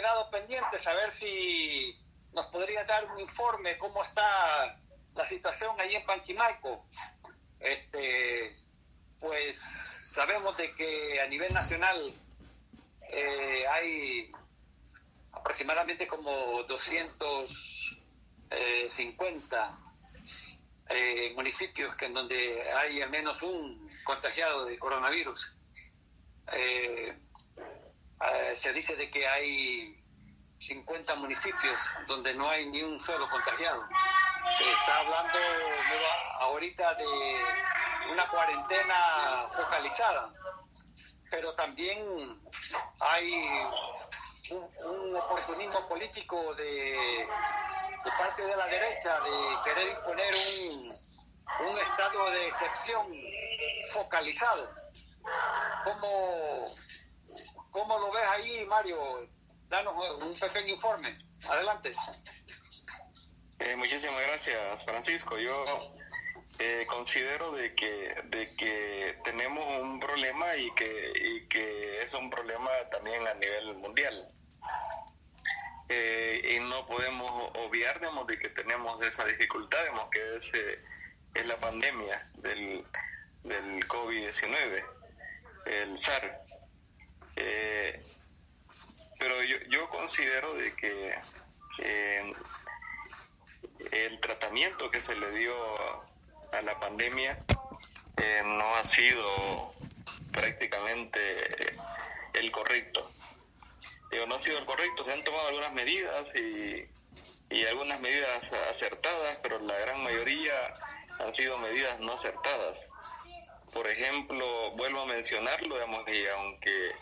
quedado pendientes a ver si nos podría dar un informe cómo está la situación ahí en Panchimalco. Pues sabemos de que a nivel nacional hay aproximadamente como 250 municipios en donde hay al menos un contagiado de coronavirus. Se dice de que hay 50 municipios donde no hay ni un solo contagiado. Se está hablando ahorita de una cuarentena focalizada, pero también hay un oportunismo político de parte de la derecha de querer imponer un estado de excepción focalizado. ¿Cómo lo ves ahí, Mario? Danos un pequeño informe. Adelante. Muchísimas gracias, Francisco. Yo considero de que tenemos un problema y que es un problema también a nivel mundial. Y no podemos obviar, de que tenemos esa dificultad, que es la pandemia del COVID-19, el SARS. Pero yo considero de que el tratamiento que se le dio a la pandemia no ha sido prácticamente el correcto. No ha sido el correcto, se han tomado algunas medidas y algunas medidas acertadas, pero la gran mayoría han sido medidas no acertadas. Por ejemplo, vuelvo a mencionarlo, y aunque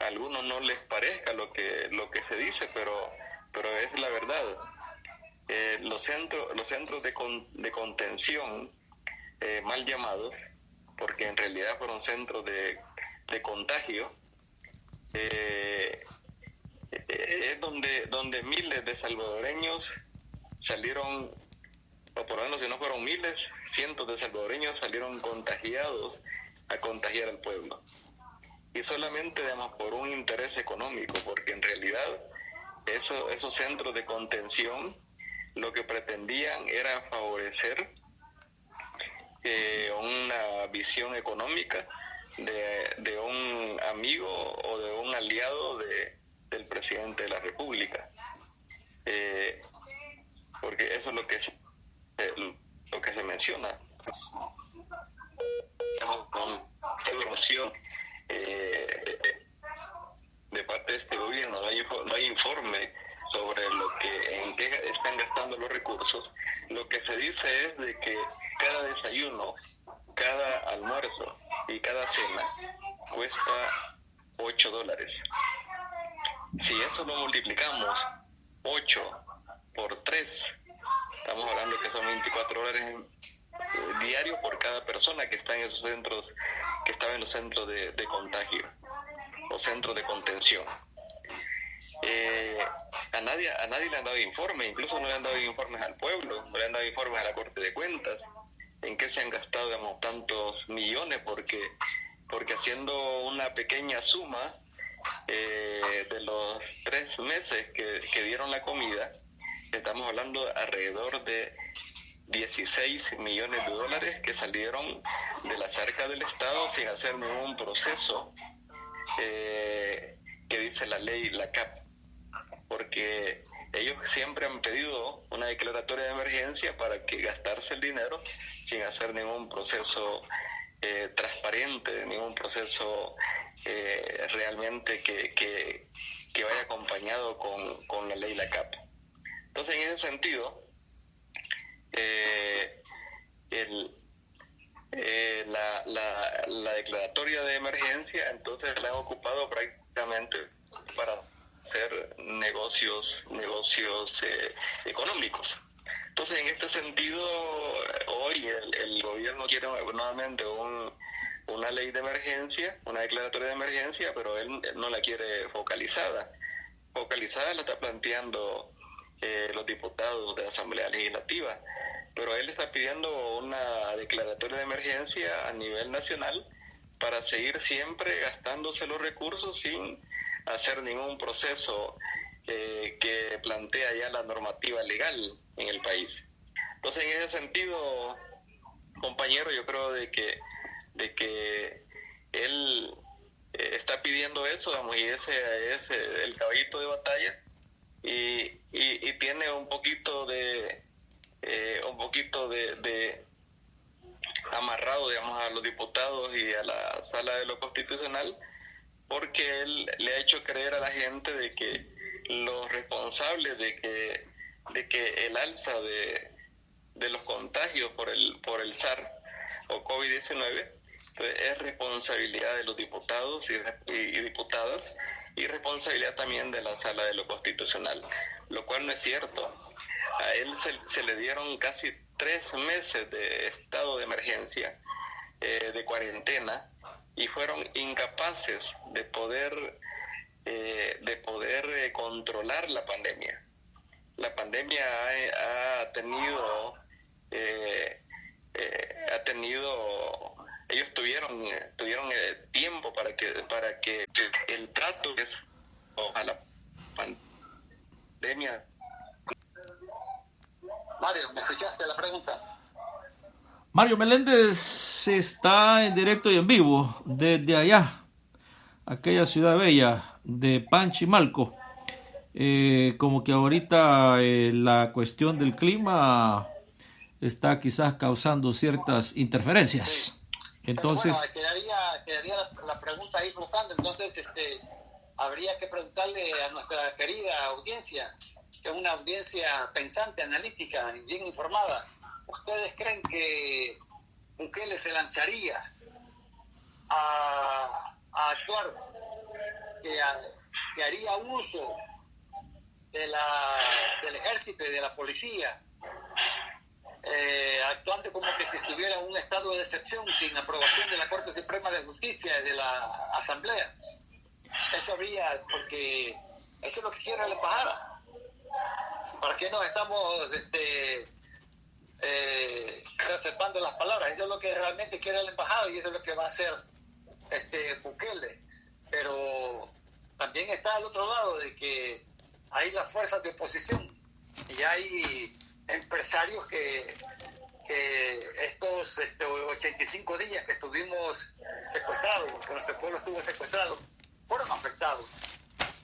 a algunos no les parezca lo que se dice, pero es la verdad. Los centros de contención, mal llamados, porque en realidad fueron centros de contagio, es donde miles de salvadoreños salieron, o por lo menos si no fueron miles, cientos de salvadoreños salieron contagiados a contagiar al pueblo. Y solamente, por un interés económico, porque en realidad esos centros de contención lo que pretendían era favorecer una visión económica de un amigo o de un aliado del presidente de la República, porque eso es lo que se menciona con información de parte de este gobierno. No hay informe sobre en qué están gastando los recursos. Lo que se dice es de que cada desayuno, cada almuerzo y cada cena cuesta $8. Si eso lo multiplicamos 8 por 3, estamos hablando que son $24 diarios por cada persona que está en esos centros, que estaba en los centros de contagio o centros de contención. A nadie le han dado informes, incluso no le han dado informes al pueblo, no le han dado informes a la Corte de Cuentas en qué se han gastado tantos millones, porque haciendo una pequeña suma de los 3 meses que dieron la comida, estamos hablando alrededor de $16 millones que salieron de la arcas del Estado sin hacer ningún proceso que dice la ley, la CAP, porque ellos siempre han pedido una declaratoria de emergencia para que gastarse el dinero sin hacer ningún proceso transparente, ningún proceso realmente que vaya acompañado con la ley, la CAP. Entonces, en ese sentido, la declaratoria de emergencia entonces la han ocupado prácticamente para hacer negocios económicos. Entonces, en este sentido, hoy el gobierno quiere nuevamente una ley de emergencia, una declaratoria de emergencia, pero él no la quiere focalizada. Focalizada la está planteando los diputados de la Asamblea Legislativa, pero él está pidiendo una declaratoria de emergencia a nivel nacional para seguir siempre gastándose los recursos sin hacer ningún proceso que plantea ya la normativa legal en el país. Entonces, en ese sentido, compañero, yo creo de que él está pidiendo eso, digamos, y ese es el caballito de batalla, y tiene un poquito de amarrado, digamos, a los diputados y a la Sala de lo Constitucional, porque él le ha hecho creer a la gente de que los responsables de que el alza de los contagios por el SARS o COVID-19 es responsabilidad de los diputados y diputadas, y responsabilidad también de la Sala de lo Constitucional, lo cual no es cierto. A él se le dieron casi 3 meses de estado de emergencia, de cuarentena, y fueron incapaces de poder controlar la pandemia. La pandemia ha tenido ellos tuvieron tiempo para que el trato a la pandemia. Mario, ¿me escuchaste la pregunta? Mario Meléndez está en directo y en vivo desde allá, aquella ciudad bella de Panchimalco. Como que ahorita la cuestión del clima está quizás causando ciertas interferencias. Sí. Entonces, pero bueno, quedaría la pregunta ahí flotando. Entonces, habría que preguntarle a nuestra querida audiencia, que es una audiencia pensante, analítica, bien informada. ¿Ustedes creen que Bukele se lanzaría a actuar, que haría uso del ejército y de la policía, actuando como que si estuviera en un estado de excepción sin aprobación de la Corte Suprema de Justicia y de la Asamblea? Eso habría, porque eso es lo que quiere la embajada. ¿Para qué nos estamos reservando las palabras? Eso es lo que realmente quiere la embajada y eso es lo que va a hacer Bukele. Pero también está al otro lado de que hay las fuerzas de oposición y hay empresarios que estos 85 días que estuvimos secuestrados, que nuestro pueblo estuvo secuestrado, fueron afectados.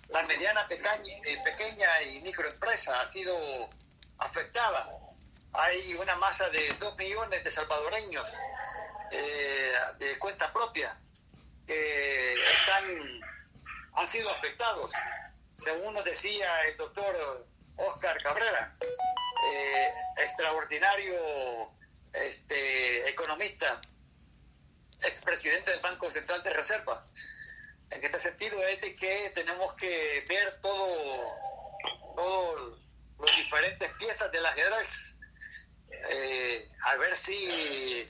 La mediana, pequeña y microempresa ha sido afectada. Hay una masa de 2 millones de salvadoreños de cuenta propia que han sido afectados. Según nos decía el doctor Oscar Cabrera, extraordinario economista, expresidente del Banco Central de Reserva. En este sentido es de que tenemos que ver todas las diferentes piezas del ajedrez, a ver si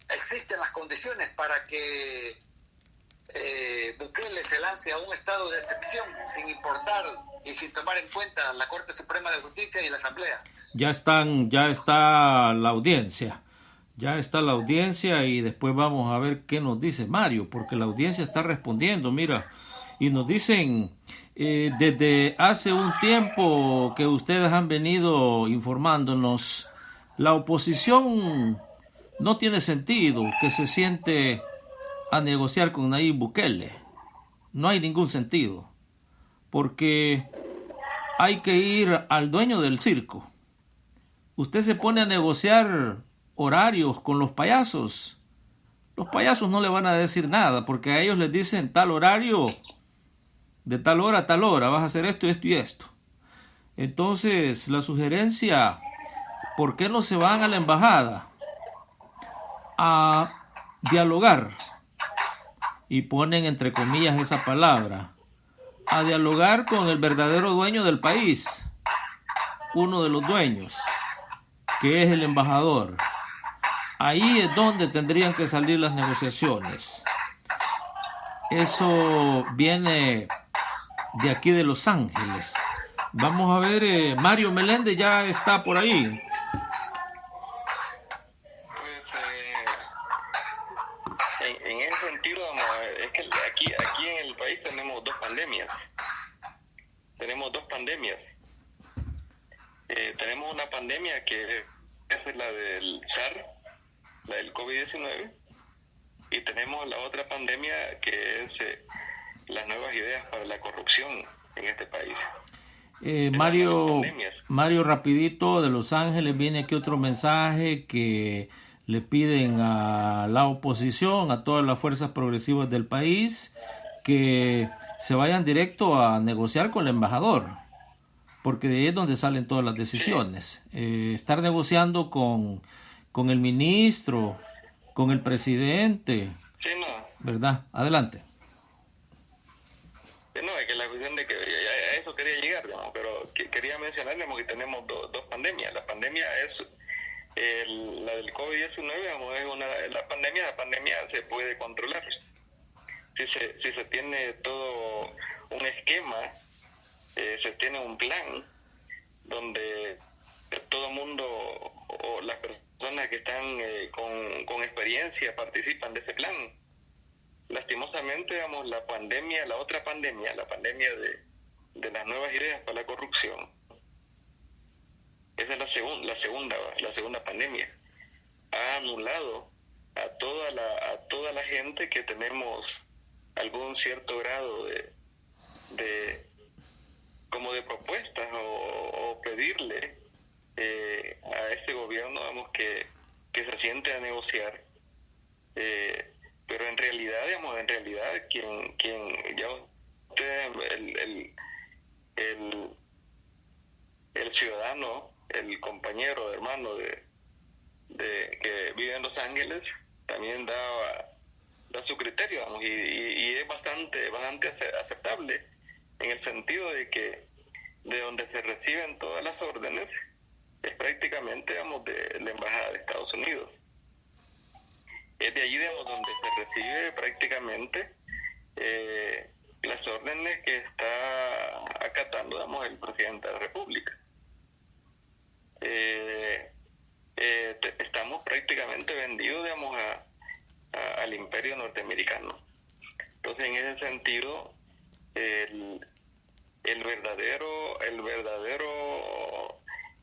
existen las condiciones para que Bukele se lance a un estado de excepción sin importar y sin tomar en cuenta la Corte Suprema de Justicia y la Asamblea. Ya está la audiencia. Ya está la audiencia y después vamos a ver qué nos dice Mario, porque la audiencia está respondiendo, mira, y nos dicen, desde hace un tiempo que ustedes han venido informándonos, la oposición no tiene sentido que se siente a negociar con Nayib Bukele. No hay ningún sentido, porque hay que ir al dueño del circo. Usted se pone a negociar horarios con los payasos. Los payasos no le van a decir nada, porque a ellos les dicen tal horario, de tal hora a tal hora, vas a hacer esto, esto y esto. Entonces, la sugerencia, ¿por qué no se van a la embajada a dialogar? Y ponen entre comillas esa palabra, a dialogar con el verdadero dueño del país, uno de los dueños, que es el embajador. Ahí es donde tendrían que salir las negociaciones. Eso viene de aquí de Los Ángeles. Vamos a ver, Mario Meléndez ya está por ahí. En ese sentido, es que aquí en el país tenemos 2 pandemias. pandemias. Tenemos dos pandemias. Tenemos una pandemia que es la del SARS, la del COVID-19, y tenemos la otra pandemia que es las nuevas ideas para la corrupción en este país. Mario, rapidito, de Los Ángeles viene aquí otro mensaje que le piden a la oposición, a todas las fuerzas progresivas del país, que se vayan directo a negociar con el embajador, porque de ahí es donde salen todas las decisiones. Sí. Estar negociando con el ministro, con el presidente, sí, no. ¿Verdad? Adelante. No, es que la cuestión de que a eso quería llegar, digamos, pero quería mencionar, digamos, que tenemos dos pandemias. La pandemia es la del COVID-19, digamos, es la pandemia se puede controlar. Si se tiene todo un esquema, se tiene un plan donde todo el mundo o las personas que están con experiencia participan de ese plan. Lastimosamente, digamos, la otra pandemia, la pandemia de las nuevas ideas para la corrupción, esa es la segunda pandemia. Ha anulado a toda la gente que tenemos algún cierto grado de propuestas o pedirle a este gobierno, digamos, que se siente a negociar, pero en realidad quien ya usted, el ciudadano, el compañero, hermano que vive en Los Ángeles, también da su criterio, digamos, y es bastante aceptable, en el sentido de que de donde se reciben todas las órdenes es prácticamente, digamos, de la Embajada de Estados Unidos. Es de allí, digamos, donde se recibe prácticamente las órdenes que está acatando, digamos, el presidente de la República. Estamos prácticamente vendidos, digamos, al imperio norteamericano. Entonces, en ese sentido, el verdadero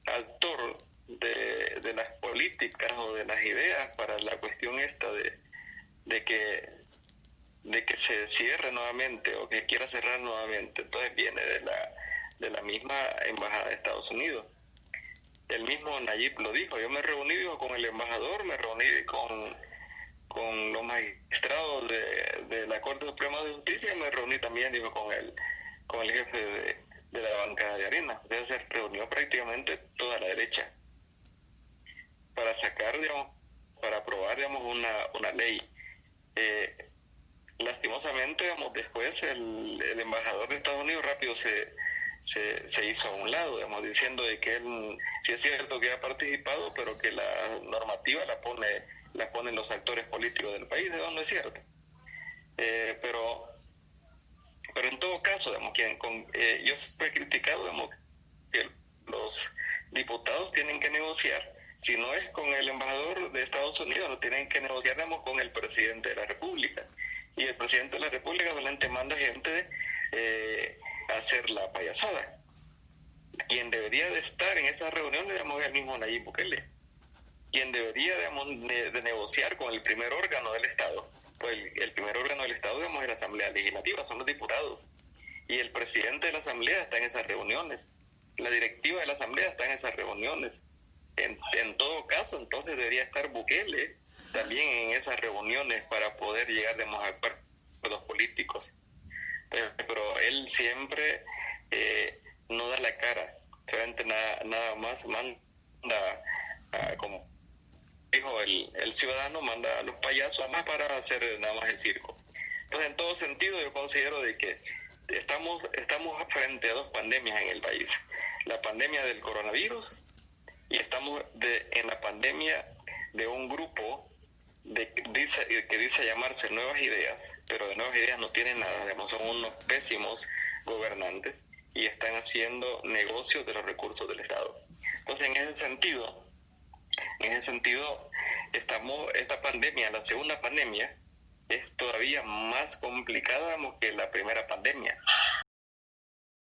actor de las políticas o de las ideas para la cuestión esta de que se cierre nuevamente o que quiera cerrar nuevamente, entonces viene de la misma Embajada de Estados Unidos. El mismo Nayib lo dijo: yo me reuní con el embajador, me reuní con los magistrados de la Corte Suprema de Justicia, y me reuní también, dijo, con el jefe de la bancada de Arena. Entonces se reunió prácticamente toda la derecha para sacar, digamos, para aprobar, digamos, una ley. Lastimosamente, digamos, después el embajador de Estados Unidos rápido se hizo a un lado, digamos, diciendo de que él sí es cierto que ha participado, pero que la normativa la ponen los actores políticos del país, de donde es cierto. Pero en todo caso, digamos, yo siempre he criticado, digamos, que los diputados tienen que negociar. Si no es con el embajador de Estados Unidos, lo tienen que negociar, digamos, con el presidente de la República. Y el presidente de la República solamente manda gente a hacer la payasada. Quien debería de estar en esas reuniones, digamos, es el mismo Nayib Bukele. Quien debería, digamos, de negociar con el primer órgano del Estado. Pues el primer órgano del Estado, digamos, es la Asamblea Legislativa, son los diputados. Y el presidente de la Asamblea está en esas reuniones. La directiva de la Asamblea está en esas reuniones. En todo caso, entonces debería estar Bukele también en esas reuniones para poder llegar, digamos, a acuerdos políticos. Pero él siempre no da la cara, realmente nada más manda, como dijo el ciudadano, manda a los payasos más para hacer nada más el circo. Entonces, en todo sentido, yo considero de que estamos frente a dos pandemias en el país: la pandemia del coronavirus, y estamos en la pandemia de un grupo que dice llamarse Nuevas Ideas, pero de Nuevas Ideas no tienen nada, digamos, son unos pésimos gobernantes y están haciendo negocios de los recursos del Estado. Entonces, en ese sentido, esta pandemia, la segunda pandemia, es todavía más complicada, digamos, que la primera pandemia.